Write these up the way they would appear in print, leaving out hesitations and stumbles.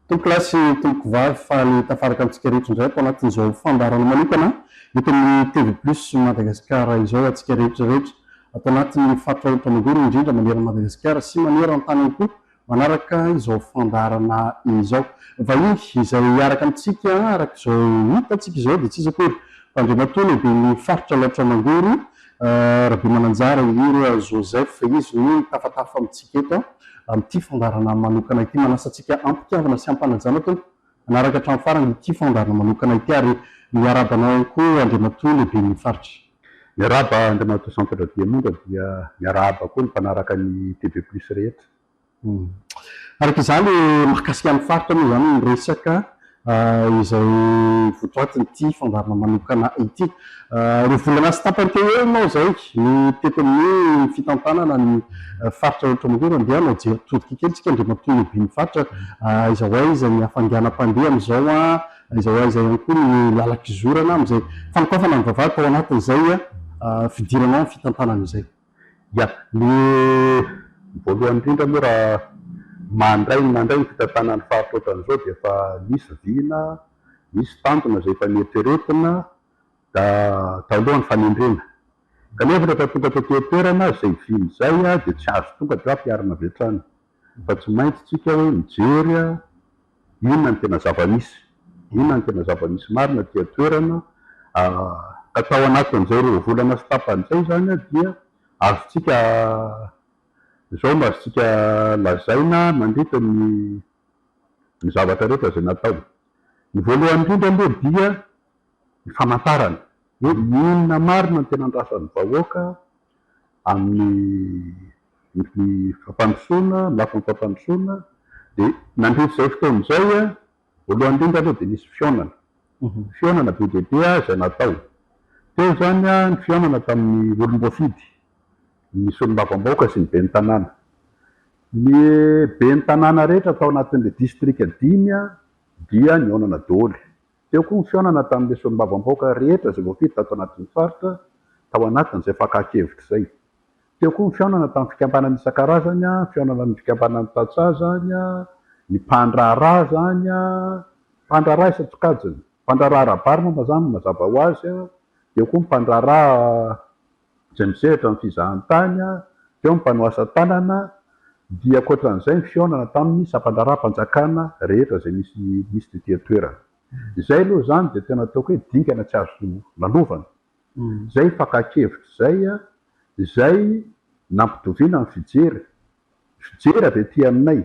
Tompolasy tompoko vavy fa ny tafaraka amintsika rehetra indray atao anatin'izao fandarana manokana eto amin'ny TV Plus Madagasikara izao atsika rehetrarehetra atao anatin'ny faritra rehetra magoro indrindra manerana Madagasikara sy manerana an-tany ihany koa manaraka izao fandarana izao. Vahiny izay araka amintsika araka izao hitantsika izao dia tsy iza akory Andriamatoa lehiben'ny faritra Laotra Mangoro Rabe Mananjara iry Joseph izy no tafatafa amintsika eto amin'ity fandarana manokana ity manasantsika ampitiavana sy ampanajana tompoko anaraka hatramin'ny farany ity fandarana manokana ity ary miarabanao koa Andriamatoa lehiben'ny faritra. Miaraba Andriamatoa Santatra Diamonda dia miaraba koa ny mpanaraka ny TV Plus rehetra. Araka izany mahakasika ny faritra moa izany ny resaka izay votoatin'ity fandarana manokana ity. Ireo volana sy tapany teo eo ianao izay ny tetin'ny fitantanana ny faritra Laotra Mangoro andehanao jery todika kely tsika Andriamatoa lehiben'ny faritra izao aiza ny hafanganam-pandeha amin'izao izao aiza ihany koa ny lalak'izorana amin'izay fanokafana ny vavahady ao anatin'izay fidiranao ny fitantanana izay. Ya, ny voalohany indrindra moa raha mandray ny fitantanan'ny faritra ohatran'izao dia efa misy vina, misy tantona izay efa nieritreretina da talohan'ny fanendrena. Kanefa rehefa tonga teo toerana izay vina izay dia tsy azo tonga dia ampiarina avy hatrany. Fa tsy maintsy tsika hoe mijery inona ny tena zava-misy, inona ny tena zava-misy marina tia toerana. Ka tao anatin'izay roa volana sy tapany izay zany dia azontsika izao no azontsika lazaina mandritra ny zavatra rehetra izay natao. Ny voalohany indrindra aloha dia ny famantarana hoe inona marina ny tena andrasan'ny vahoaka amin'ny fampandrosoana, lafin'ny fampandrosoana. Dia nandritra izay fotoana izay voalohany indrindra aloha dia nisy fionana. Fionana be dia be izay natao. Teo zany ny fionana tamin'ny olom-boafidy, ny solombavam-bahoaka sy ny ben'ny tanàna. Ny ben'ny tanàna rehetra tao anatin'ilay distrika 5 dia nionana daholo. Teo koa ny fionana tamin'ilay solombavam-bahoaka rehetra izay voafidy tato anatin'ny faritra tao anatin'izay fakakevitra izay. Teo koa ny fionana tamin'ny fikambanana isan-karazany, fionana ny fikambanana Tatsazany, ny mpandraharaha zany, mpandraharaha isa-tsokajiny, mpandraharaha Rabarima mazany mazava ho azy. Teo koa ny mpandraharaha izay misehatra amin'ny fizahan-tany, teo ny mpanoasa tanana, dia ankoatran'izay ny fionana tamin'ny sampandraharaha-mpanjakana rehetra izay misy tetỳ toerana. Izay aloha zany dia tena ataoko hoe dingana tsy azo lalovana. Izay fakakevitra izay nampitoviana amin'ny fijery avy etỳ aminay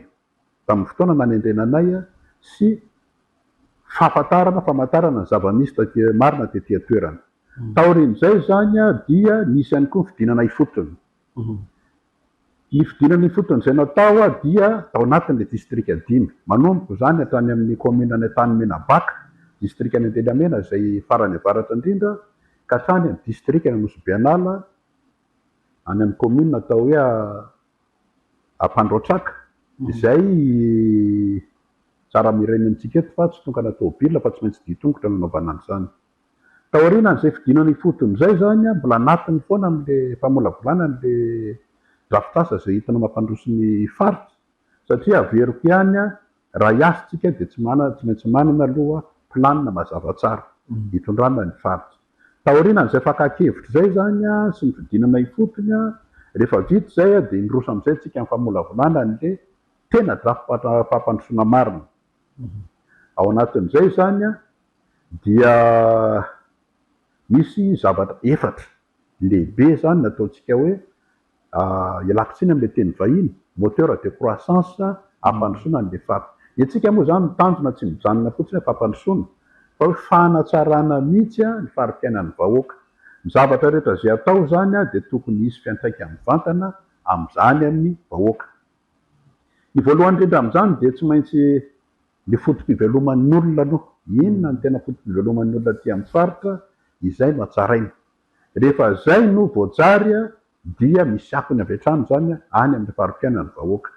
tamin'ny fotoana nanendrenanay sy famantarana ny zava-misy marina tetỳ toerana. Taorian'izay zany dia nisy ihany koa ny fidinana ifotony. Ny fidinana ifotony izay natao dia tao anatin'ilay distrika 5 manomboka zany hatrany amin'ny commune ny Tanimenabaka, distrika ny Andelamena izay farany avaratra indrindra, ka hatrany amin'ny distrika ny Anosibeanala, any amin'ny commune atao hoe Ampandroatraka, izay tsara mirenena antsika eto fa tsy tokana tômôbila fa tsy maintsy ditongotra no anaovana an'izany. Taorianan'izay fidinana ifotony izay zany mbola anatiny foana amin'ilay famolavolana n'ilay drafitrasa izay hitanao mampandroso ny faritra, satria averiko ihany raha hiasitsika dia tsy maintsy manana aloha planina mazava tsara hitondrana ny faritra. Taorianan'izay fakakevitra izay zany sy ny fidinana ifotony rehefa vita izay dia niroso amin'izay tsika amin'ny famolavolana n'ilay tena drafi-fampandrosoana marina. Ao anatin'izay zany dia misy zavatra efatra lehibe zany nataontsika hoe ialakotsiny amin'ilay teny vahiny moteur de croissance hampandrosoana an'ilay faritra. Itsika moa zany mitanjona tsy mijanona fotsiny hoe fampandrosoana fa hoe fanatsarana mihitsy ny fari-piainan'ny vahoaka. Ny zavatra rehetra izay atao zany dia tokony hisy fiantraikany mivantana amin'izany amin'ny vahoaka. Ny voalohany indrindra amin'izany dia tsy maintsy ny fotom-piveloman'ny olona aloha. Inona ny tena fotom-piveloman'ny olona aty amin'ny faritra, izay no hatsaraina. Rehefa izay no voajary dia misy akony avy hatrany zany any amin'ny fari-piainan'ny vahoaka.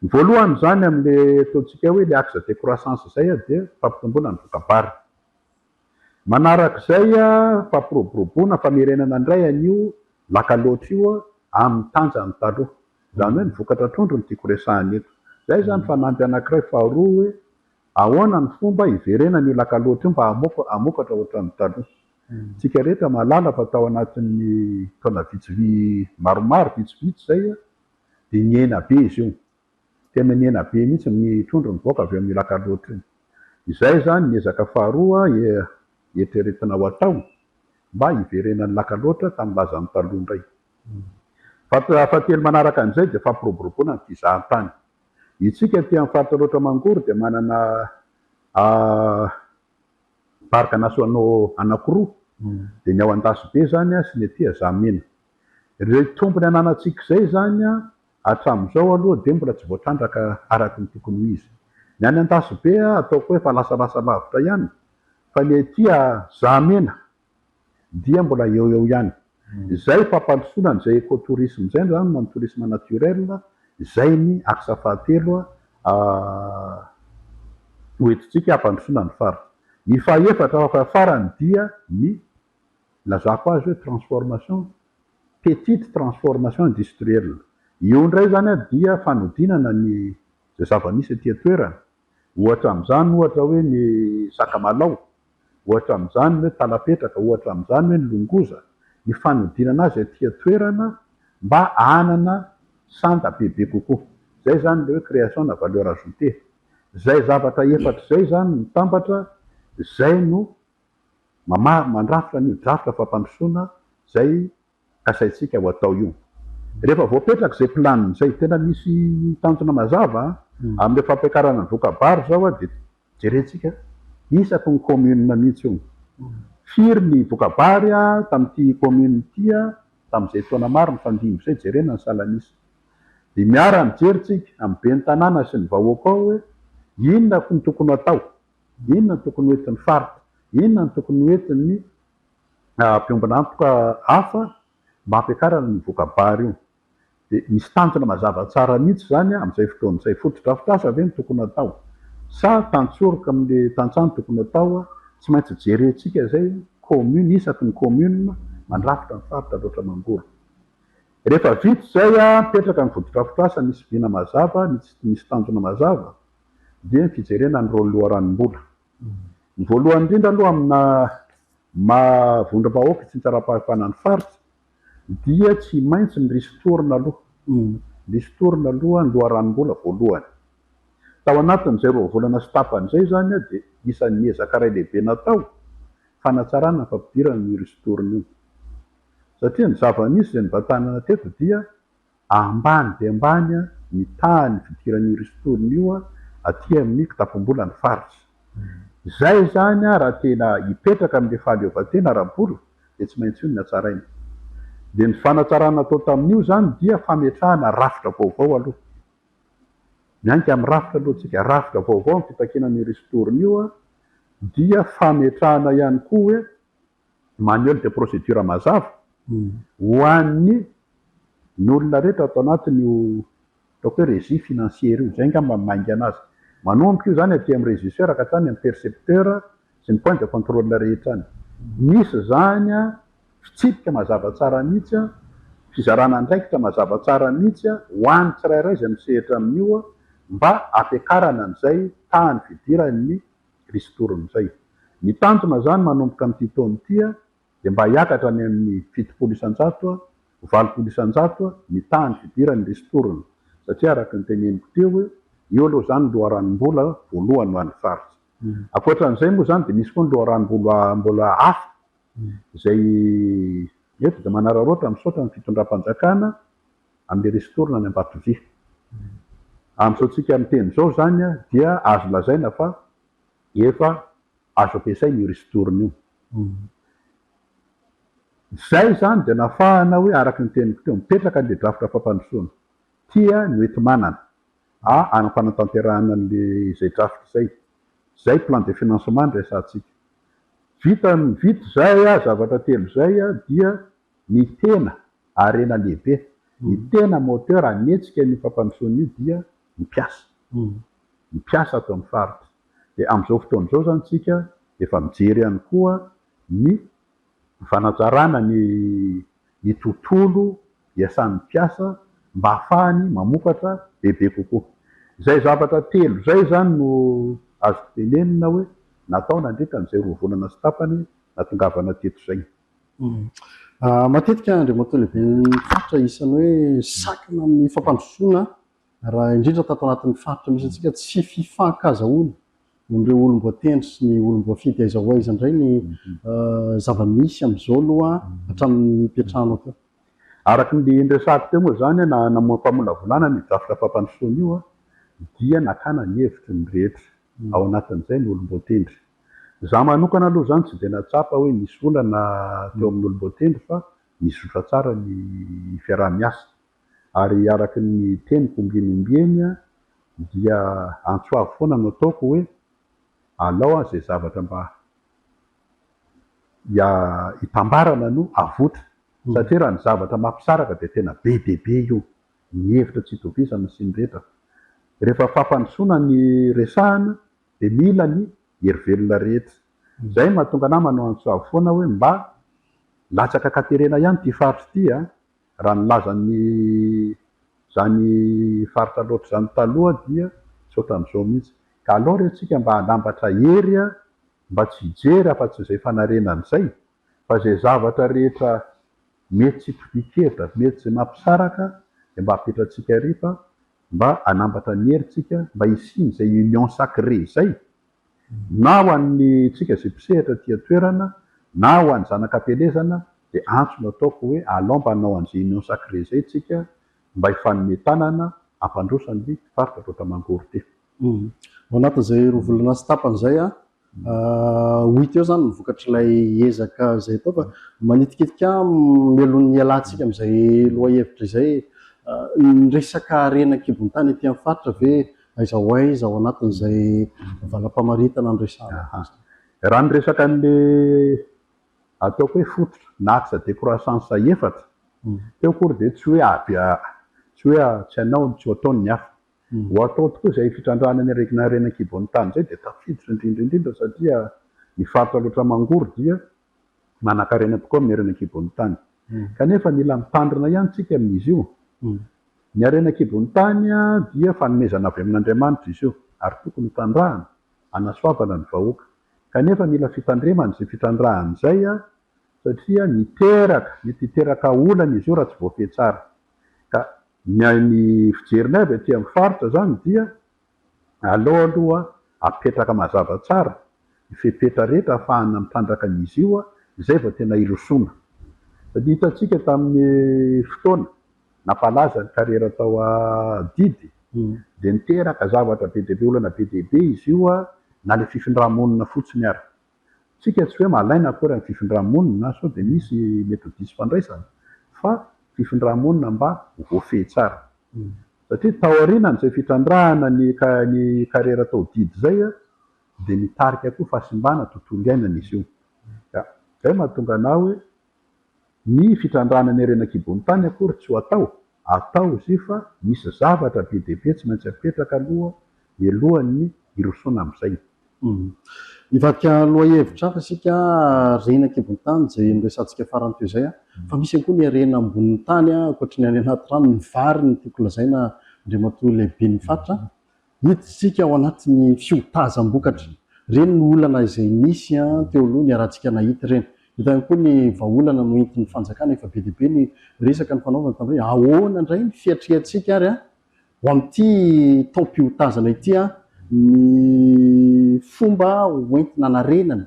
Ny voalohany zany amin'ilay ataontsika hoe ilay axe de croissance izay dia fampitomboana ny voka-bary. Manarak'izay fampiroboroboana famerenana indray an'io lakaloatra io amin'ny tanjany taloha. Izany hoe ny vokatra trondro no tiako resahana eto. Zay zany fanampy anankiray faharoa hoe ahoana ny fomba hiverena ny lakaloatra io mba amokatra ohatran'ny taloha. Tsika rehetra malala fa tao anatin'ny taona maromaro vitsivitsy zay dia niena be izy io, tena niena be mihitsy ny trondro mivoaka avy amin'ny lakaloatra iny. Izay zany niezaka faharoa eritreretina ho atao mba hiverenan'ny lakaloatra tamin'ny lazan'ny taloha indray. Fahatelo manaraka an'izay dia fampiroboroboana ny fizahantany. Itsika ty amin'ny faritra loatra Mangoro dia manana parka nasionaux anankiroa, dia ny ao Andasibe zany sy ny etỳ Zamena. Ireo tompony ananantsika izay zany hatramin'izao aloha dia mbola tsy voatrandraka araka ny tokony ho izy. Ny any Andasibe ataoko hoe fa lasalasa lavitra ihany, fa ny etỳ Zamena dia mbola eo ihany. Izay fampandrosoana n'izay écotourisme zay zany na ny tourisme naturel, izay ny axe fahatelo hoentintsika hampandrosoana ny faritra. Ny fahaefatra farany dia ny lazako azy hoe transformation, petite transformation industrielle. Io indray zany dia fanodinana ny zay zava-misy etỳ toerana. Ohatra amin'izany ohatra hoe ny sakamalao, ohatra amin'izany hoe talapetraka, ohatra amin'izany hoe ny longoza. Ny fanodinana azy etỳ toerana mba hanana sanda bebe kokoa. Zay zany le hoe création na valeur ajoutée. Zay zavatra efatra zay zany mitambatra, zay no mandrafitra ny drafitra fampandrosoana zay kasaitsika ho atao io. Rehefa voapetraka zay planiny zay tena misy tanjona mazava amin'ny fampiakarana ny vokabary zao dia jerentsika isaky ny commune mihitsy io. Firy ny vokabary tamin'ity commune ity tamin'izay taona maro ny fandimby izay jerena ny salanisa. Dia miara mijeritsika amin'ny ben'ny tanàna sy ny vahoaka ao hoe inona ny tokony atao, inona ny tokony hoentin'ny faritra, inona ny tokony hoentin'ny mpiombina antoka hafa mba hampiakarana ny vokabary io. Dia misy tanjona mazava tsara mihitsy zany amin'izay fotoan'izay. Foto-drafitrasa ve ny tokony atao, sa tantsoroka amin'le tantsaha ny tokony atao, tsy maintsy jerentsika zay commune, isaky ny commune mandrafitra ny faritra loatra Mangoro. Rehefa vita zay mipetraka ny foto-drafitrasa misy vina mazava, misy tanjona mazava, dia ny fijerena ny rôle loharanimbola. Ny voalohany indrindra aloha amina mavondrom-bahoaka sy ny tsara-pahafanan'ny faritra dia tsy maintsy ny risotorona aloha. Risotorona aloha ny loharanimbola voalohany. Tao anatin'izay roa volana sy tapany zay zany dia isan'ny ezaka iray lehibe natao fanatsarana ny fampidirana ny risotorona io. Satria ny zava-misy izay nibatana teto dia ambany dia ambany ny tany fidiran'io risotorona io aty amin'ny kitapom-bola ny faritra. Zay zany raha tena hipetraka amin'ilay fahaleovantena ara-bola dia tsy maintsy io ny hatsaraina. Dia ny fanatsarana atao tamin'io zany dia fametrahana rafitra vaovao aloha. Mianika amin'ny rafitra aloha tsika, rafitra vaovao ny fitakinan'io risotorona io dia fametrahana ihany koa hoe manuel de procédure mazava ho an'ny olona rehetra atao anatin'io ataoko hoe régie financière io. Zay angamba mainga anazy. Manomboka io zany aty amin'ny régisseur ka hatrany amin'ny percepteur sy ny point de contrôle rehetra any. Misy zany fitsipika mazava tsara mihitsy, fizarana andraikitra mazava tsara mihitsy ho an'ny tsirairay izay misehatra amin'io mba hampiakarana an'izay tany fidiran'ny risotorona izay. Ny tanjona zany manomboka amin'ity taona ity dia mba hiakatra any amin'ny 700 isan-jato, 800 isan-jato ny tany fidiran'ny risotorona. Satria araka ny teneniko teo hoe io aloha zany loharanimbola voalohany ho an'ny faritra. Ankoatran'izay moa zany dia misy koa ny loharanimbola mbola hafa izay eto dia manararaotra misaotra ny fitondram-panjakana amin'ny risotorona any Ambatovia. Amin'izao tsika miteny izao zany dia azo lazaina fa efa azo ampiasaina io risotorona io. Zay zany dia nafahana hoe araka ny teniko teo mipetraka an'ilay drafitra fampandrosoana tia ny hoenti-manana amin'ny fanatanterahana an'ilay izay drafitra izay. Zay plan de financement ny resantsika. Vita zay zavatra telo zay dia ny tena harena lehibe, ny tena moteur hanetsika ny fampandrosoana io dia mipiasa atao amin'ny faritra. Dia amin'izao fotoan'izao zany tsika efa mijery ihany koa ny fanatsarana ny tontolo iasan'ny mpiasa mba hahafahany mamokatra bebe kokoa. Zay zavatra telo zay zany no azoko tenenina hoe natao nandritra n'izay roa volana sy tapany natongavana teto zay. Matetika andriamatoa lehibe ny faritra isan'ny hoe sakana amin'ny fampandrosoana raha indrindra tato anatin'ny faritra misy antsika tsy fifankazahoana ireo olom-boatendry sy ny olom-boafidy aiza ho aiza indray ny zava-misy amin'izao aloha hatramin'ny mpiatrano teo. Araky ny ndresako teo moa zany na mpamolavolana ny drafitra fampandrosoana io dia nakana ny hevitry ny rehetra ao anatin'izay ny olom-boatendry. Za manokana aloha zany tsy de natsapa hoe nisy olana teo amin'ny olom-boatendry fa nizotra tsara ny fiaraha-miasa ary araky ny teniko ombieniombieny dia antsoavo foana no ataoko hoe alao zay zavatra mba hitambarana no avotra satria raha ny zavatra mampisaraka de tena be dehibe io ny hevitra tsy itovizana sy ny rehetra. Rehefa fampandrosoana ny resahana de mila ny herivelona rehetra. Zay mahatonga anah manao antsoavo foana hoe mba latsaka katerena ihany ty faritra ty raha nilazany zany faritra loatra zany taloha dia tsy ohatran'izao mihitsy. Ka aleo retsika mba hanambatra hery mba tsy hijery afa-tsy zay fanarenana zay fa zay zavatra rehetra mety tsy tovikevitra mety zay mampisaraka de mba apetratsika rifa mba hanambatra ny herytsika mba hisiny zay union sacré zay na ho an'ny tsika zay mpisehatra tia toerana na ho an'ny zanakam-pelezana de antso no ataoko hoe alao mba hanao an'izay union sacré zay tsika mba hifanometanana ampandrosan'ny faritra loatra mangory ty. Ao anatin'izay roa volana sy tapany zay hoy teo zany nivokatr'ilay ezaka zay atao fa manitikitika mialohan'ny alantsika amin'izay loha-hevitra izay ny resaka rena kibon-tany ety amin'ny faritra ve aiza ho aiza ao anatin'izay valam-pamaritana ny resahana. Raha ny resaka an'le ataoko hoe fototra na axe décroissance efatra teo kory de tsy hoe tsy hoe tsy hanao tsy ho ataony ny hafa ho atao tokoa zay fitrandrana ny arekina rena kibon'ny tany zay de tafiditra indrindraindrindra satria ny faritra loatra mangory dia manan-karena tokoa amin'ny arena kibon'ny tany kanefa mila mitandrina ihany tsika amin'izy io. Ny arena kibon'ny tany dia fanomezana avy amin'Andriamanitra izy io ary tokony hitandrahana hanasoavana ny vahoaka kanefa mila fitandremana zay fitrandrahana zay satria mety hiteraka olana izy io raha tsy voafehy tsara. Ka ny fijerinay avy aty amin'ny faritra zany dia aleo aloha apetraka mazava tsara ny fepetra rehetra ahafahana mitandraka an'izy io zay vao tena irosoana. Satria hitantsika tamin'ny fotoana nampalaza ny karera tao Didy de niteraka zavatra be dehibe olana be dehibe izy io na le fifindra-monina fotsiny ary. Tsika tsy hoe malaina akory amin'ny fifindra-monina sao de misy metodisy fandraisana fa fifindra-monina mba voafehy tsara. Satria tao aoriana n'izay fitrandrahana ny karera tao Didy zay de mitarika koa fahasimbana tontolo iainana izy io. Zay mahatonga anah hoe ny fitrandrahana ny arena kibon'ny tany akory tsy ho atao izy fa misy zavatra be dehibe tsy maintsy apetraka aloha mialohan'ny irosoana amin'izay. Hivadika loha-hevitra hafa isika rena kibon'ny tany zay miresantsika farany teo zay fa misy ihany koa ny arena ambonin'ny tany ankoatry ny any anaty rano ny vary ny tiako lazaina andriamatoa lehibe ny faritra hiditsika ao anatin'ny fiotazam-bokatra reny ny olana izay misy teo aloha ny arahantsika nahity reny. Hita ihany koa ny vahaolana no entin'ny fanjakana efa be dehibe ny resaka ny fanaovana tamindray ahoana indray ny fiatriantsika ary ho amin'ity taom-piotazana ity ny fomba hoentina anarenana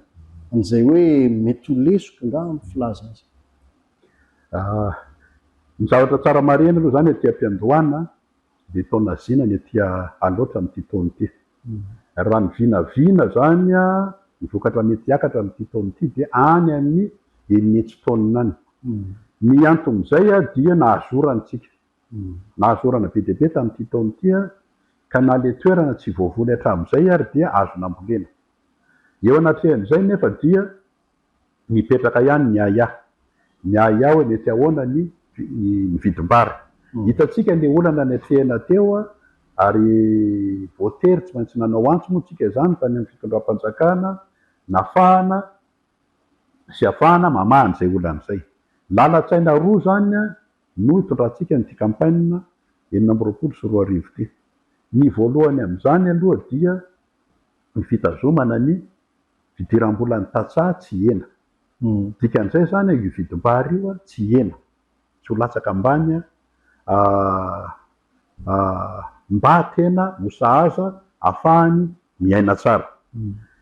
an'izay hoe mety ho lesoka nga amin'ny filaza azy. Ny zavatra tsara marena aloha zany aty am-piandohana de tao nazina ny aty aloatra amin'ity taona ity. Raha ny vinavina zany ny vokatra mety hiakatra amin'ity taona ity dia any amin'ny eninetsy taonina any. Ny anton'izay dia nahazorantsika nahazorana be dehibe tamin'ity taona ity ka na le toerana tsy voavoly hatramin'izay ary dia azo nambolena. Eo anatrehan'izay nefa dia mipetraka ihany ny aya hoe mety ahoana ny vidim-bary. Hitantsika le olana ny atrehana teo ary voatery tsy maintsy nanao antso moa tsika zany tany amin'ny fitondram-panjakana nafahana sy afahana mamaha an'izay olan'izay. Lalan-tsaina roa zany no hitondrantsika nyty campagne 2024 ty. Ny voalohany amin'izany aloha dia ny fitazomana ny fidiram-bola ny tatsaha tsy ena. Dikan'izay zany io vidim-bary io tsy ena, tsy ho latsaka ambany mba tena ho sahaza ahafahany miaina tsara.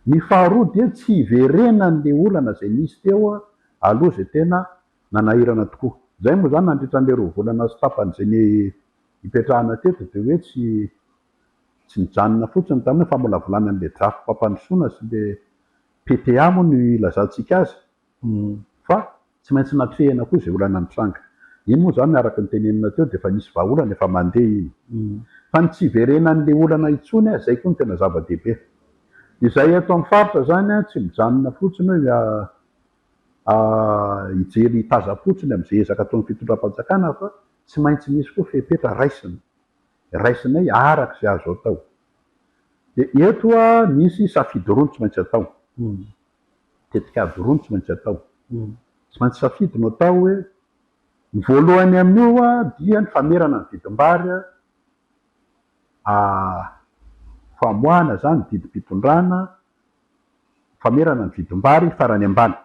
Ny faharoa dia tsy iverenan'le olana zay nisy teo aloha zay tena nanahirana tokoa. Zay moa zany nandritran'le roa volana sy tapan'izay ny ipetrahana teto de hoe tsy nijanona fotsiny tamin'ny famolavolanan'le drafy fampandrosoana sy le PTA moa no ilazantsika azy, fa tsy maintsy natrehana koa zay olana nitranga. Iny moa zany araka ny tenenina teo de efa nisy vahaolana efa mandeha iny. Fa ny tsy iverenan'le olana itsony zay koa no tena zava-dehibe. Izay eto amin'ny faritra zany tsy mijanona fotsiny hoe hijery tazapotsiny amin'izay ezaka ataon'ny fitondram-panjakana, fa tsy maintsy misy koa fepetra raisiny. Raisinay araka izay azo atao. De eto misy safidy roa tsy maintsy atao. Tetikady roa tsy maintsy atao. Tsy maintsy safidy no atao hoe ny voalohany amin'io dia ny famerana ny vidim-bary famoahana zany didim-pitondrana, famerana ny vidim-bary farany ambany.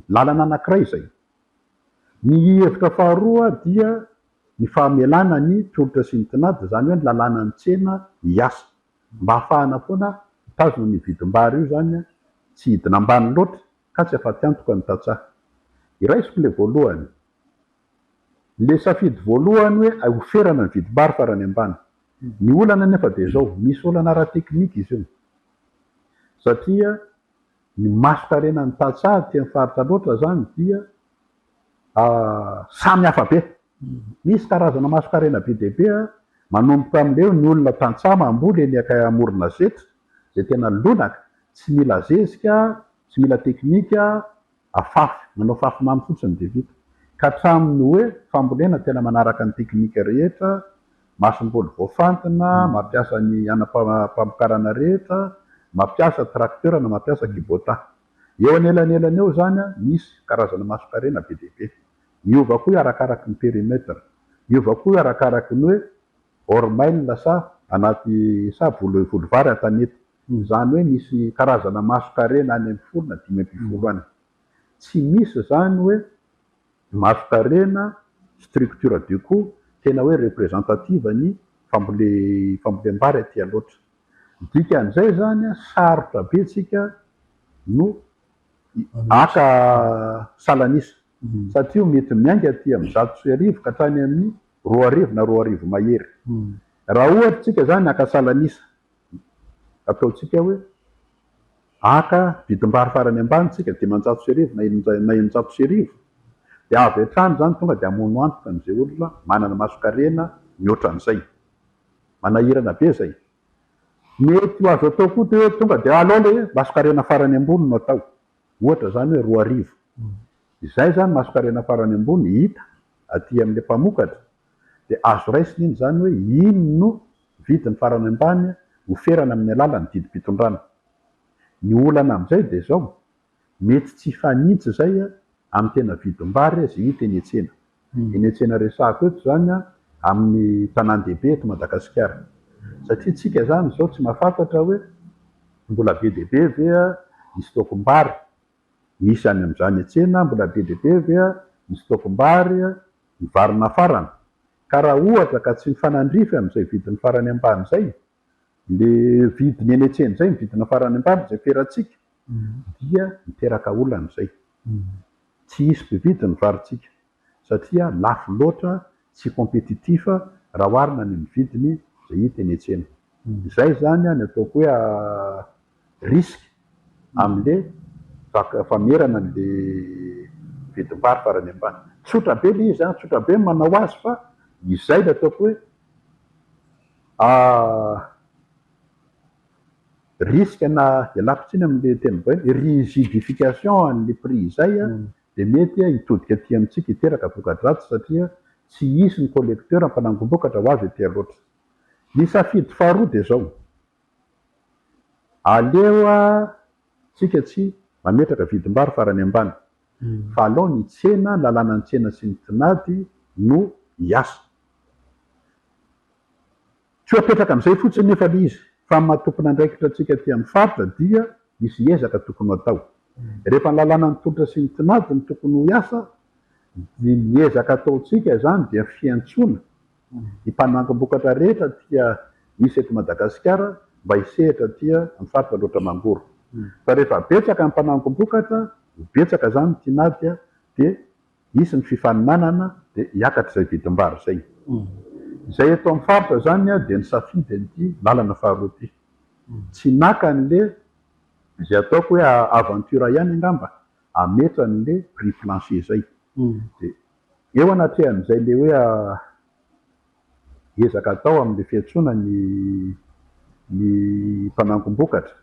Lalana anankiray izay. Ny hevitra faharoa dia ny fahamelana ny tolotra sy ny tinady, zany hoe ny lalàna ny tsena hiasa, mba ahafahana foana mitazona ny vidim-bary io zany tsy hidina ambany loatra ka tsy afa-tsy antoka ny tatsaha. Iraisiko le voalohany. Le safidy voalohany hoe oferana ny vidim-bary farany ambany. Ny olana nefa de zao, misy olana ara-teknika izy io. Satria ny maso-karena ny tatsaha ty amin'ny faritra loatra zany dia samy hafa be. Misy karazana maso-karena be dia be manomboka amin'ileo ny olona tantsaha mamboly eny amorona zetra, zay tena lonaka, tsy mila zezika, tsy mila teknika, afafy, manao fafy mamy fotsiny de vita. Ka hatramin'ny hoe fambolena tena manaraka ny teknika rehetra, masomboly voafantina, mampiasa ny anampamokarana rehetra, mampiasa tracteur na mampiasa kubota. Eo anelanelany eo zany misy karazana maso-karena be dia be. Miova koa arakaraky ny périmètre, miova koa arakaraky ny hoe hors-mail sa anaty sa volovary an-tanety. Zany hoe misy karazana maso-karena any amin'ny folo na 5 any. Tsy misy zany hoe maso-karena structure du coup tena hoe représentative ny fambolem-bary aty aloatra. Dikan'izay zany sarotra betsika no aka salanisa, satria mety miainga aty amin'ny 100 ka hatrany amin'ny 2 na 2 mahery. Raha ohatra tsika zany aka salanisa, ataotsika hoe aka vidim-bary farany ambany tsika de 100 na 100 de avy hatrany zany tonga de amono antoka n'izay olona manana maso-karena mihoatra an'izay. Manahirana be zay. Mety azo atao koa te hoe tonga de alao le maso-karena farany ambony no atao. Ohatra zany hoe 2. Izay zany maso-karena farany ambony hita aty amin'le mpamokatra, de azo raisina iny zany hoe iny no vidiny farany ambany oferana amin'ny alalan'ny didim-pitondrana. Ny olana amin'izay de zao, mety tsy fanitsy zay amin'ny tena vidim-bary zay hita eny an-tsena. Eny an-tsena resahako eto zany amin'ny tanan-dehibe eto Madagasikara. Satria tsika zany zao tsy mahafantatra hoe mbola be dia be ve ny stokom-bary misy any amin'izany an-tsena, mbola be dia be ve ny stokom-bary ny varina farana. Ka raha ohatra ka tsy mifanandrify amin'izay vidiny farany ambany zay, le vidiny eny an-tsena zay ny vidina farany ambany zay ferantsika, dia miteraka olana zay. Tsy hisy mpividy ny varitsika satria lafo loatra, tsy compétitif raha oharina ny vidiny zay hita eny an-tsena. Izay zany ny ataoko hoe risque amin'le famerana an'le vidim-bary farany ambany. Tsotra be le izy, tsotra be manao azy, fa izay le ataoko hoe risque na ialako tsiny amin'le teny vahiny, rigidification an'le prix izay de mety hitodika aty amintsika hiteraka voka-dratsy satria tsy hisy ny collecteur mpanangom-bokatra ho avy aty aloatra. Ny safidy faharoa de zao, aleo tsika tsy mametraka vidim-bary farany ambany, fa alao ny tsena, lalàna ny tsena sy ny tinady no hiasa. Tsy ho apetraka amin'izay fotsiny nefa le izy, fa matompona andraikitra atsika ty amin'ny faritra dia misy ezaka tokony atao. Rehefa ny lalàna ny tolotra sy ny tinady ny tokony ho iasa, ny ezaka ataotsika zany dia fiantsoana ny mpanangom-bokatra rehetra tia misy eto Madagasikara mba hisehatra tia amin'ny faritra loatra mangoro. Fa rehefa betsaka ny mpanangom-bokatra, betsaka zany ny tinady dia isy ny fifaninanana dia hiakatra izay vidim-bary zay. Izay eto amin'ny faritra zany dia ny safidy an'ity lalana faharoa ity. Tsy naka an'le izay ataoko hoe aventura ihany angamba, ametra an'le prix plancher zay. Dia eo anatrehan'izay le hoe ezaka atao amin'le fiantsoana ny mpanangom-bokatra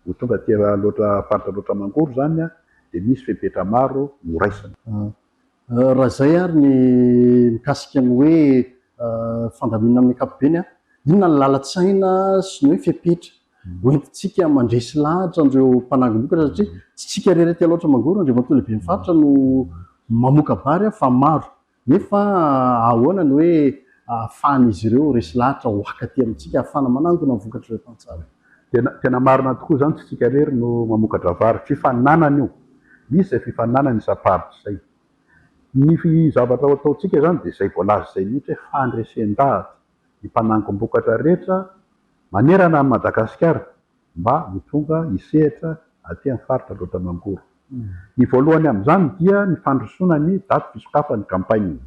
ho tonga tia loatra faritra loatra mangoro zany dia misy fepetra maro noraisana. Raha zay ary ny mikasika ny hoe fandaminana amin'ny ankapobeny inona ny lalan-tsaina sy ny hoe fepetra hoentintsika mandresy lahatra andreo mpanangom-bokatra satria tsy tsika rehetra tia loatra mangoro andreo matoa lehibe mifaritra no mamoaka bary fa maro nefa ahoana ny hoe ahafahan'izy ireo resy lahatra hoaka ty amintsika ahafahana manangona ny vokatra rehetra tsara. Tena marina tokoa zany tsy tsika rery no mamokatra vary, fifaninanana io. Misy izay fifaninanana isa-paritra zay. Ny zavatra ataotsika zany dia izay voalaza izay mihitsy hoe fandresen-dahatra ny mpanangom-bokatra rehetra manerana ny Madagasikara mba ho tonga hisehatra aty amin'ny faritra loatra mangoro. Ny voalohany amin'izany dia ny fandrosoana ny daty fisokafan'ny kampaina.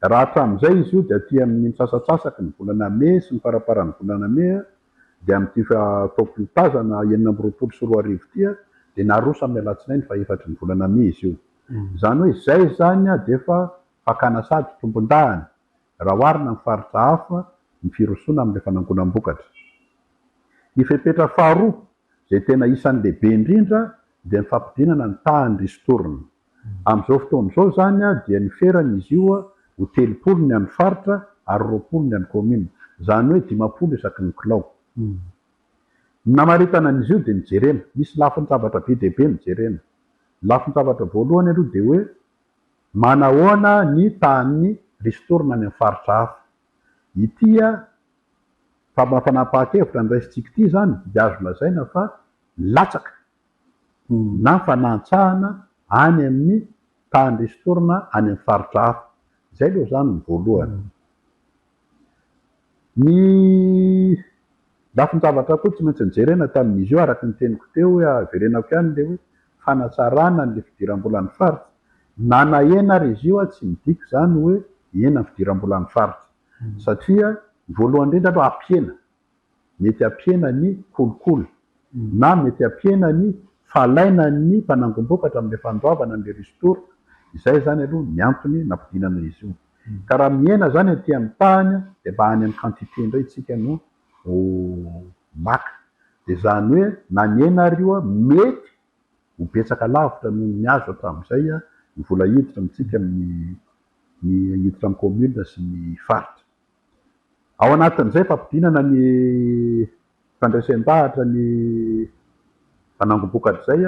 Raha hatramin'izay izy io dia aty amin'ny misasatsasaky ny volana May sy ny faraparan'ny volana May dia amin'ity taopolo tazana 2024 sy 2025 ity dia naroso amin'ny alatsinainy fa 4 ny volana May izy io. Izany hoe izay zany dia efa fakana sady tombon-dahany raha oharina amin'ny faritra hafa ny firosoana amin'ilay fanangonam-bokatra. Ny fepetra faharoa izay tena isan'ny lehibe indrindra dia ny fampidinana ny tahan'ny ristorina. Amin'izao fotoana izao zany dia ny ferany izy io ho 30 ny an'ny faritra ary 20 ny an'ny commune. Izany hoe 50 isaky ny kilao. Namaritana an'izy io dia nijerena, misy lafiny zavatra be dia be nijerena. Lafiny zavatra voalohany aloha dia hoe manahoana ny tahan'ny ristorina any amin'ny faritra hafa. Ity fanapahakevitra ny raisitsika ity zany dia azo lazaina fa latsaka na fanantsahana any amin'ny tahan'ny ristorina any amin'ny faritra hafa. Izay aloha zany ny voalohany. Ny lafiny zavatra koa tsy maintsy nijerena tamin'izy io araka ny teniko teo hoe averenako ihany le hoe fanatsarana n'le fidiram-bolan'ny faritra. Nanahena ry izy io tsy midika zany hoe hena ny fidiram-bolan'ny faritra. Satria voalohany indrindra aloha ampiena. Mety ampiena ny kolikoly na mety ampiena ny falaina ny mpanangom-bokatra amin'ilay fandoavana n'ilay ristorina. Izay zany aloha ny antony nampidinana izy io. Ka raha mihena zany aty amin'ny tahany dia mba any amin'ny quantité indray isika no maka. Dia zany hoe na ny hena ry io mety ho betsaka lavitra noho ny azo hatramin'izay ny vola hiditra amintsika ny hiditra amin'ny commune sy ny faritra. Ao anatin'izay fampidinana ny fandraisen-dahatra ny mpanangom-bokatra zay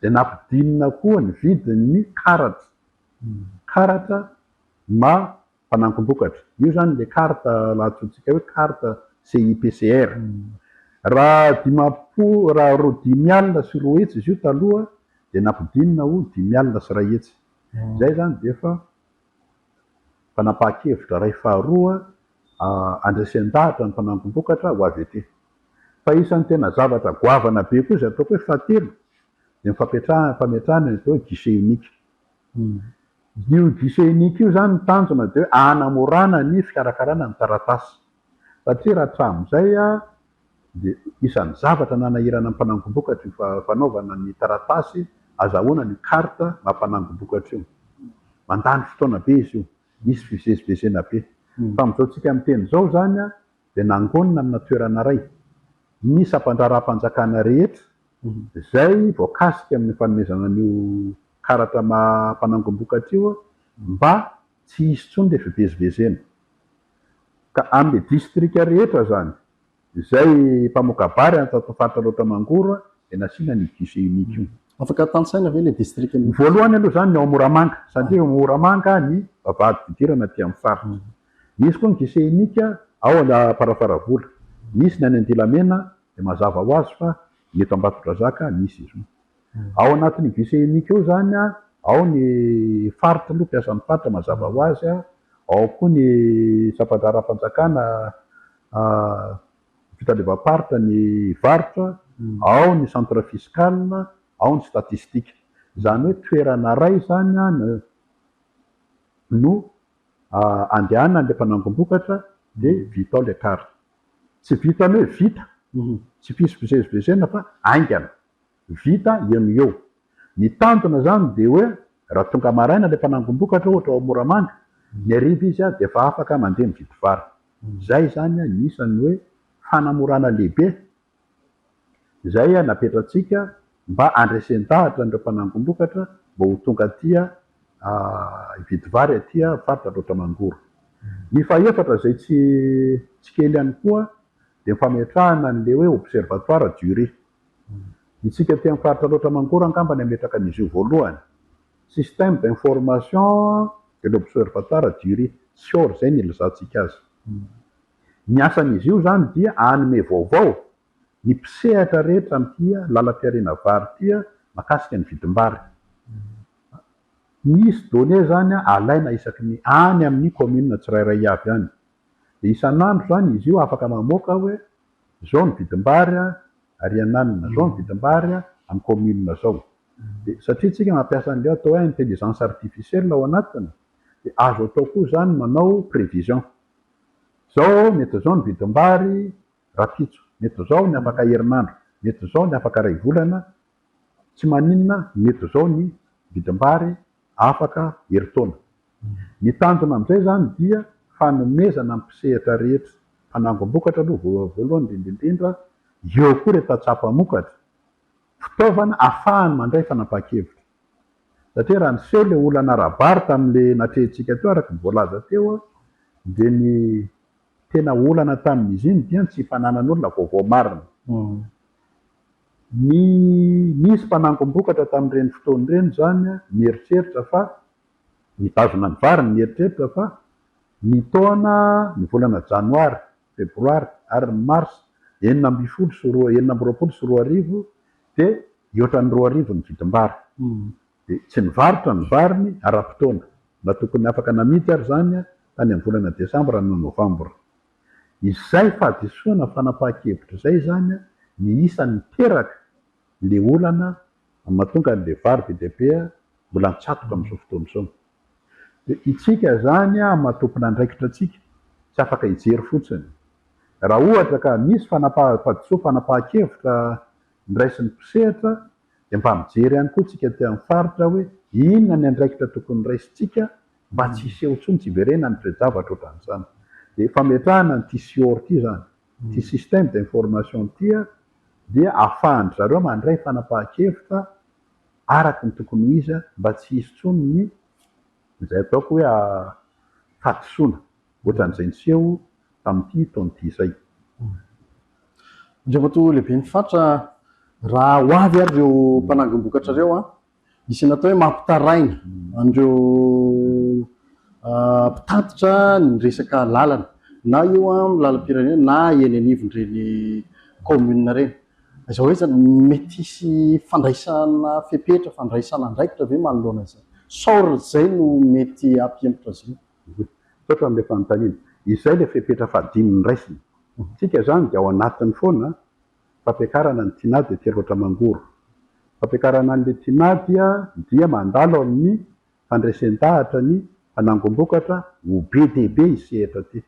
dia nampidinina koa ny vidin'ny karatra. Karatra ma mpanangom-bokatra. Io zany le karta lahatsotsika hoe karta CIPCR. Raha 5 alina sy 2 hetsy izy io taloha dia nampidinina ho 5 alina sy 2 hetsy. Izay zany dia efa fanapahakevitra ray faharoa andraisen-dahatra ny mpanangom-bokatra ho avy ety. Fa isan'ny tena zavatra goavana be koa izay ataoko hoe fahatelo dia ny fametrahana ny atao hoe guichet unique. Io guichet unique io zany ny tanjona dia hoe hanamorana ny fikarakarana ny taratasy. Satria raha hatramin'izay dia isan'ny zavatra nanahirana ny mpanangom-bokatra ny fanaovana ny taratasy azahoana ny karta mampanangom-bokatra io. Mandany fotoana be izy io, misy fivezivezena be. Fa amin'izao tsika amin'ny teny izao zany dia nangonina amina toerana iray. Misy ampandraram-panjakana rehetra izay voakasika amin'ny fanomezana an'io karatra mampanangom-bokatra io mba tsy hisy intsony ilay fivezivezena. Ka amin'ny distrika rehetra zany izay mpamoaka bary any tato faritra loatra mangoro dia nasiana ny guichet unique io. Afaka tantsaina ve le distrika? Voalohany aloha zany ny ao Moramanga, satria ao Moramanga ny vavahady fidirana aty amin'ny faritra. Misy koa ny guichet unique ao Farafaravola. misy ny any Andilamena de mazava ho azy fa ny eto Ambatondrazaka misy izy ao anatin'ny glycémique eo zany a ao ny faritra aloha mpiasan'ny faritra mazava ho azy a ao koa ny sampandara-panjakana fitalevam-paritra ny varotra ao ny centre fiscal ao ny statistique zany hoe toerana ray zany a no andehanana le mpanangom-bokatra de vita ao le carte tsy vitany hoe vita tsy fizivezena fa aingana vita eo eo ny tantona zany de hoe raha tonga maraina le mpanangom-bokatra ohatra ao Moramanga ny ariva izy a de efa afaka mandeha mividy vary zay zany a nisany hoe fanamorana lehibe zay a napetratsika mba andresen-dahatra nireo mpanangom-bokatra mba ho tonga atia hividy vary atia faritra loatra mangoro ny faefatra zay tsy kely ihany koa de mifametrahana an'le hoe observatoire durée itsika ty amin'ny faritra loatra mangoro angamba ny ametraka an'izy io voalohany système d'information de l'observatoire durée SIOR zay ny ilazantsika azy ny asan'izy io zany dia anome vaovao ny mpisehatra rehetra am'tia lalam-piarena vary tia makasika ny vidim-bary misy donné zany alaina isaky ny any amin'ny commune tsirairay avy any de isan'andro zany izy io afaka mamoaka hoe zao ny vidim-bary ary ananina zao ny vidim-bary amin'ny commune zao de satria tsika mampiasa an'le atao hoe intelligence artificielle ao anatiny de azo atao koa zany manao prévision zao mety zao ny vidim-bary rapitso mety zao ny afaka herinandro mety zao ny afaka ray volana tsy maninona mety zao ny vidim-bary afaka heritaona ny tanjona am'izay zany dia fanomezana mpisehatra rehetra mpanangom-bokatra aloha voalohany indrindra eo koa rehefa tsapa-mokatra fitaovana ahafahany mandray fanapahan-kevitra satria raha niseho le olana ara-bary tam'le natrehintsika teo araky nyvoalaza teo de ny tena olana tamin'izy iny dia tsy fananan'olona vaovao marina misy mpanangom-bokatra tamin'ireny fotoany ireny zany mieritreritra fa mitazona ny vary mieritreritra fa ny taona ny volana janoary febroary ary ny mars 2024 de eotran'ny 2 ny vidim-bary de tsy nivarotra ny variny ara-potoana mba tokony afaka namidy ary zany tany amin'ny volana desambra na novambra izay fahadisoana fanapahan-kevitra zay zany ny isan'ny teraka le olana mahatonga an'le vary be deaibe mbola nitsatoka amin'izao fotoana izao de itsika zany mahatompona andraikitra atsika tsy afaka hijery fotsiny raha ohatra ka misy fanapaha-padisoa fanapahan-kevitra niraisin'ny mpisehatra de mba mijery ihany koa tsika ty amin'ny faritra hoe inona ny andraikitra tokony raisitsika mba tsy hiseho tsony tsy iverena ny toe-javatra ohatran'izany de fametrahana ny ty SIOR ty zany ty système d'information tia dia ahafahany zareo mandray fanapahan-kevitra araky ny tokony ho izy mba tsy hisy tsony ny izay ataoko hoe fahadisoana ohatran'izay niseho tamin'ity taon'ity zay Andriamato lehibe ny fatra raha ho avy ary reo mpanangom-bokatra reo isy natao hoe mampitaraina andreo mpitatitra ny resaka lalana na io amin'ny lalam-pirenena na eny anivon'ireny commune reny zao hoe zany mety hisy fandraisana fepetra fandraisana andraikitra ve manoloana zay SIOR zay no mety ampiempotra azy sotra am'le fanontaniana izay le fepetra fahadimy ny raisiny tsika zany de ao anatiny foana fampiakarana ny tinady ety loatra mangoro fampiakarana an'le tinady dia mandalo amin'ny fandraisen-dahatra ny mpanangom-bokatra ho be dehibe isehatra ty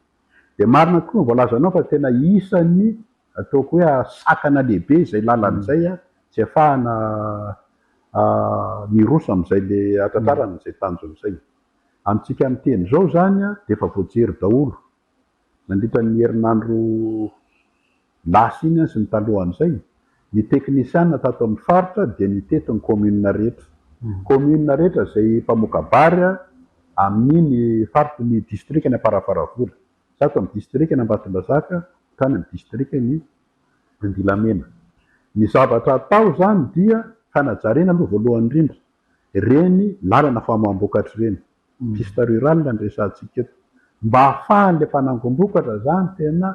de marina tokoa voalazanao fa tena isan'ny ataoko hoe sakana lehibe izay lalan'izay tsy ahafahana miroso am'izay le atratrarana izay tanjon'izay amintsika amin'ny teny zao zany de efa voajery daholo nandritra ny herinandro lasa iny sy ny talohan'izay ny teknisiana tato amin'ny faritra de nitety ny commune rehetra commune rehetra zay mpamoaka bary amin'iny faritra ny district ny Amparavaravola zato amin'ny district ny Ambatondrazaka tany amin'ny district ny Andilamena ny zavatra atao zany dia fanajarena aloha voalohany indrindra reny lalana famoaham-bokatra reny piste rural ny resantsika eto mba ahafahan'le mpanangom-bokatra zany tena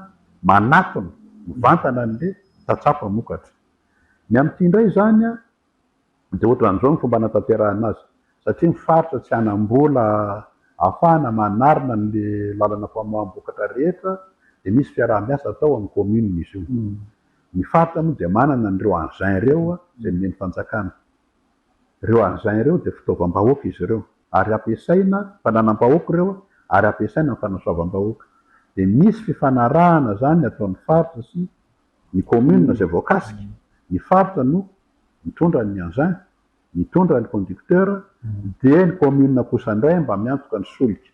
manatona mivantana an'le tatsapa mokatra. Ny amin'ity indray zany a de ohatran'izao ny fomba natanterahana azy satria mifaritra tsy hanam-bola ahafahana manarina n'le lalana famoaham-bokatra rehetra de misy fiaraha-miasa atao amin'ny commune izy io. Ny faritra moa de manana an'ireo engin ireo zay nomeny fanjakana. Ireo engin ireo de fitaovam-bahoaka izy ireo ary ampiasaina fananam-bahoaka ireo ary ampiasaina amin'ny fanasoavam-bahoaka. De misy fifanarahana zany ataon'ny faritra sy ny commune zay voakasika. Ny faritra no mitondra ny engin, mitondra ny conducteur, de ny commune kosa indray mba miantoka ny solika.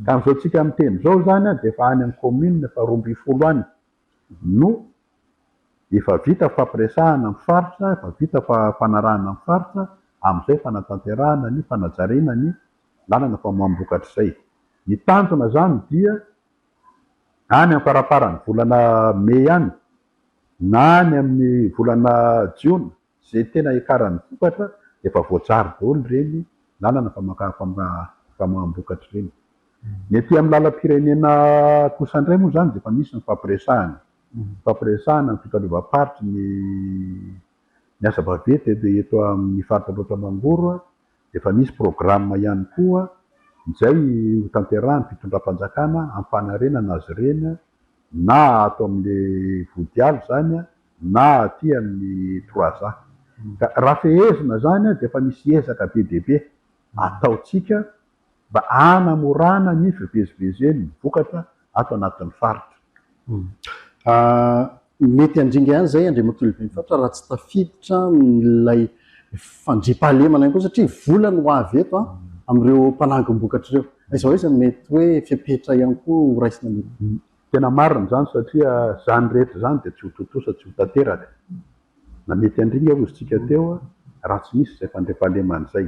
Ka amin'izao tsika amin'ny teny zao zany de efa any amin'ny commune efa 12 any no efa vita fampiresahana amin'ny faritra, efa vita fanarahana amin'ny faritra amin'izay fanatanterahana ny fanajariana ny lalana famoaham-bokatra izay. Ny tantona zany dia any amin'ny faraparan'ny volana May any na any amin'ny volana Jiona zay tena ikaran'ny vokatra efa voajary daholo reny lalana famoaham-bokatra reny. Ny ety amin'ny lalam-pirenena kosa indray moa zany de efa misy ny fampiresahana. Fampiresahana ny fitadiavam-paritra ny asa vaventy eto amin'ny faritra loatra mangoro de efa misy programma ihany koa izay tanterahany fitondram-panjakana amin'ny fanarenana azy ireny na ato amin'le vodialy zany na aty amin'ny Troisa. Ka raha fehezina zany de efa misy ezaka be dia be ataotsika mba hanamorana ny fivezivezen'ny vokatra ato anatin'ny faritra. Mety andringa ihany zay Andriamatolo Benifatra raha tsy tafiditra n'ilay fandriampahalemana ihany koa satria vola no avy eto amin'ireo mpanangom-bokatra ireo. Izao izy mety hoe fepetra ihany koa ho raisina mety. Tena marina zany satria zany rehetra zany de tsy ho totosa tsy ho tanteraka. Na mety andringa ozy tsika teo raha tsy misy zay fandriampahalemana zay.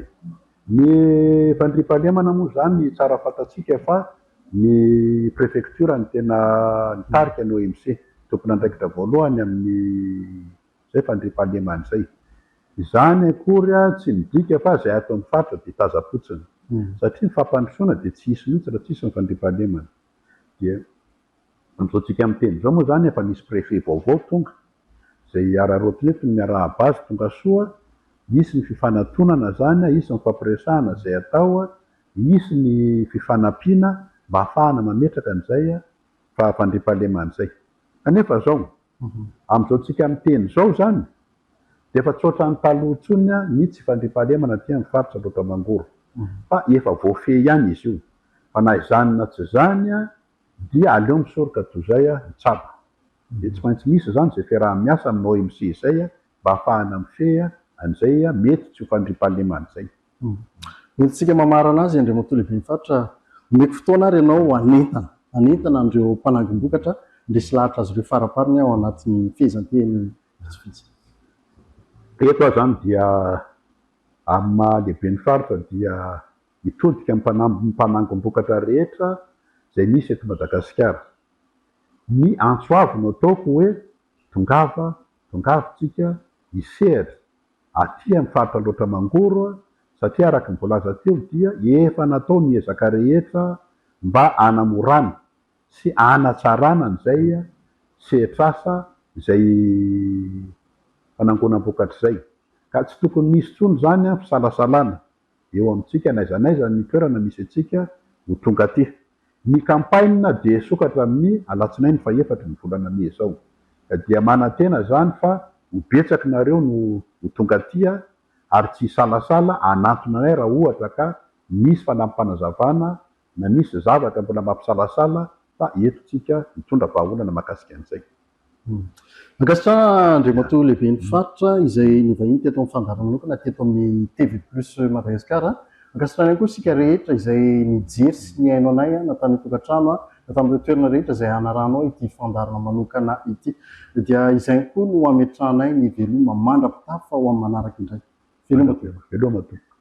Ny fandriampahalemana moa zany tsara fantatsika fa ny préfecture ny tena nitarika ny OMC tompona andraikitra voalohany amin'ny zay fandriampahalemana zay. Izany akory tsy midika fa zay ataon'ny faritra de tazafotsiny satria ny fampandrosoana de tsy hisy mihitsy raha tsisy ny fandriampahalemana. Dia amin'izao tsika amin'ny teny zao moa zany efa misy préfet vaovao tonga zay ararotinety ny araha-bazy tonga soa, misy ny fifanantonana zany, misy ny fampiresahana zay atao, misy ny fifanampiana mba ahafahana mametraka an'izay fandriampahalemana zay. Kanefa zao amin'izao tsika amin'ny teny zao zany de efa tsotra ny taloha intsony mihitsy fandriampahalemana aty amin'ny faritra loatra mangoro fa efa voafehy ihany izy io. Fa na izany na tsy izany dia aleo misoroka toy izay hitsabo. De tsy maintsy misy zany zay fiaraha-miasa amin'ny OMC izay mba ahafahana mifehy an'izay mety tsy ho fandriampahalemana zay. Mety tsika mamarana azy Andriamatolo Benifatra omeko fotoana ary ianao anentana an'ireo mpanangom-bokatra ndresy lahatra azy ireo farapariny ao anatin'ny fehezanteny vitsivitsy. Eto zany dia amin'ny maha-lehibe ny faritra dia mitodika amin'ny mpanangom-bokatra rehetra zay misy eto Madagasikara. Ny antsoavy no ataoko hoe tongavatsika hisehatra aty amin'ny faritra loatra mangoro satria araka ny voalaza teo dia efa natao ny ezaka rehetra mba hanamorana sy hanatsarana an'izay sehatr'asa izay fanangonam-bokatra izay. Ka tsy tokony misy intsony zany fisalasalana eo amintsika n'aiza n'aiza ny toerana misy antsika ho tonga aty. Ny campagne dia sokatra amin'ny alatsinainy faha-efatra ny volana May zao. Ka dia manantena zany fa ho betsaka nareo no ho tonga aty ary tsy salasala anatona anay raha ohatra ka misy fanampanazavana na misy zavatra mbola mampisalasala fa etontsika mitondra vahaolana mahakasika an'izay. Mahakasitrana Andriamatolo Benifatra izay nivahiny teto amin'ny fandaharana manokana teto amin'ny TV+ Madagasikara. Mahakasitrana ihany koa isika rehetra izay nijery sy niaino anay natany tokantrano tamin'ireo toerana rehetra izay hanaranao ity fandaharana manokana ity. Dia izay koa no hametrahanay ny veloma mandrapitafa ho amin'ny manaraka indray. Veloma tokoa.